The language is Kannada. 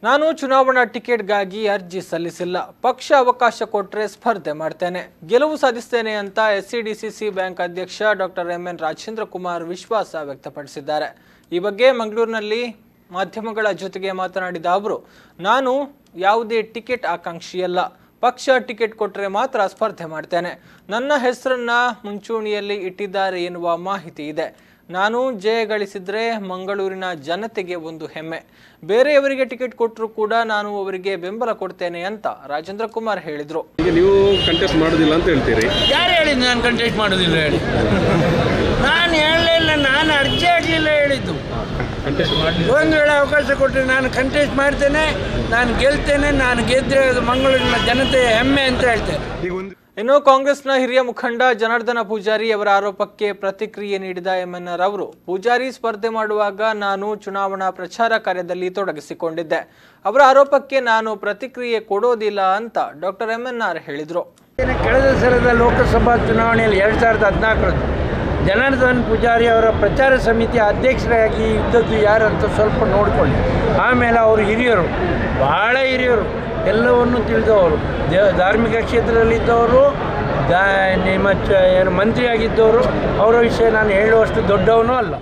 ನಾನು ಚುನಾವಣಾ ಟಿಕೆಟ್ಗಾಗಿ ಅರ್ಜಿ ಸಲ್ಲಿಸಿಲ್ಲ. ಪಕ್ಷ ಅವಕಾಶ ಕೊಟ್ಟರೆ ಸ್ಪರ್ಧೆ ಮಾಡ್ತೇನೆ, ಗೆಲುವು ಸಾಧಿಸ್ತೇನೆ ಅಂತ ಎಸ್ಸಿಡಿಸಿಸಿ ಬ್ಯಾಂಕ್ ಅಧ್ಯಕ್ಷ ಡಾಕ್ಟರ್ ಎಂ.ಎನ್. ರಾಜೇಂದ್ರ ಕುಮಾರ್ ವಿಶ್ವಾಸ ವ್ಯಕ್ತಪಡಿಸಿದ್ದಾರೆ. ಈ ಬಗ್ಗೆ ಮಂಗಳೂರಿನಲ್ಲಿ ಮಾಧ್ಯಮಗಳ ಜೊತೆಗೆ ಮಾತನಾಡಿದ ಅವರು, ನಾನು ಯಾವುದೇ ಟಿಕೆಟ್ ಆಕಾಂಕ್ಷಿಯಲ್ಲ. ಪಕ್ಷ ಟಿಕೆಟ್ ಕೊಟ್ಟರೆ ಮಾತ್ರ ಸ್ಪರ್ಧೆ ಮಾಡ್ತೇನೆ. ನನ್ನ ಹೆಸರನ್ನ ಮುಂಚೂಣಿಯಲ್ಲಿ ಇಟ್ಟಿದ್ದಾರೆ ಎನ್ನುವ ಮಾಹಿತಿ ಇದೆ. ನಾನು ಜಯ ಗಳಿಸಿದ್ರೆ ಮಂಗಳೂರಿನ ಜನತೆಗೆ ಒಂದು ಹೆಮ್ಮೆ. ಬೇರೆಯವರಿಗೆ ಟಿಕೆಟ್ ಕೊಟ್ಟರು ಕೂಡ ನಾನು ಅವರಿಗೆ ಬೆಂಬಲ ಕೊಡ್ತೇನೆ ಅಂತ ರಾಜೇಂದ್ರ ಕುಮಾರ್ ಹೇಳಿದ್ರು. ನೀವು ಕಂಟೆಸ್ಟ್ ಮಾಡೋದಿಲ್ಲ ಅಂತ ಹೇಳ್ತೀರಿ? ಯಾರು ಹೇಳಿದ್ದು ನಾನು ಕಂಟೆಸ್ಟ್ ಮಾಡೋದಿಲ್ಲ ಹೇಳಿ? ನಾನು ಹೇಳಲೇ ಇಲ್ಲ, ನಾನು ಅರ್ಜಿ ಹಾಕಲಿಲ್ಲ ಹೇಳಿದ್ದು. ಒಂದು ವೇಳೆ ಅವಕಾಶ ಕೊಟ್ಟರೆ ನಾನು ಕಂಟೆಸ್ಟ್ ಮಾಡ್ತೇನೆ, ನಾನು ಗೆಲ್ತೇನೆ, ನಾನು ಗೆದ್ದರೆ ಅದು ಮಂಗಳೂರಿನ ಜನತೆಯ ಹೆಮ್ಮೆ ಅಂತ ಹೇಳ್ತೇನೆ. ಇನ್ನು ಕಾಂಗ್ರೆಸ್ನ ಹಿರಿಯ ಮುಖಂಡ ಜನಾರ್ದನ ಪೂಜಾರಿ ಅವರ ಆರೋಪಕ್ಕೆ ಪ್ರತಿಕ್ರಿಯೆ ನೀಡಿದ ಎಂ.ಎನ್.ಆರ್. ಅವರು, ಪೂಜಾರಿ ಸ್ಪರ್ಧೆ ಮಾಡುವಾಗ ನಾನು ಚುನಾವಣಾ ಪ್ರಚಾರ ಕಾರ್ಯದಲ್ಲಿ ತೊಡಗಿಸಿಕೊಂಡಿದ್ದೆ. ಅವರ ಆರೋಪಕ್ಕೆ ನಾನು ಪ್ರತಿಕ್ರಿಯೆ ಕೊಡೋದಿಲ್ಲ ಅಂತ ಡಾಕ್ಟರ್ ಎಂ.ಎನ್.ಆರ್. ಹೇಳಿದರು. ಕಳೆದ ಸಲದ ಲೋಕಸಭಾ ಚುನಾವಣೆಯಲ್ಲಿ 2014 ಜನಾರ್ದನ್ ಪೂಜಾರಿ ಅವರ ಪ್ರಚಾರ ಸಮಿತಿಯ ಅಧ್ಯಕ್ಷರಾಗಿ ಇದ್ದದ್ದು ಯಾರಂತ ಸ್ವಲ್ಪ ನೋಡಿಕೊಳ್ಳಿ. ಆಮೇಲೆ ಅವರು ಹಿರಿಯರು, ಬಹಳ ಹಿರಿಯರು, ಎಲ್ಲವನ್ನು ತಿಳಿದವರು, ಧಾರ್ಮಿಕ ಕ್ಷೇತ್ರದಲ್ಲಿದ್ದವರು, ನಿಮ್ಮ ಮಂತ್ರಿಯಾಗಿದ್ದವರು. ಅವರ ವಿಷಯ ನಾನು ಹೇಳುವಷ್ಟು ದೊಡ್ಡವನೂ ಅಲ್ಲ.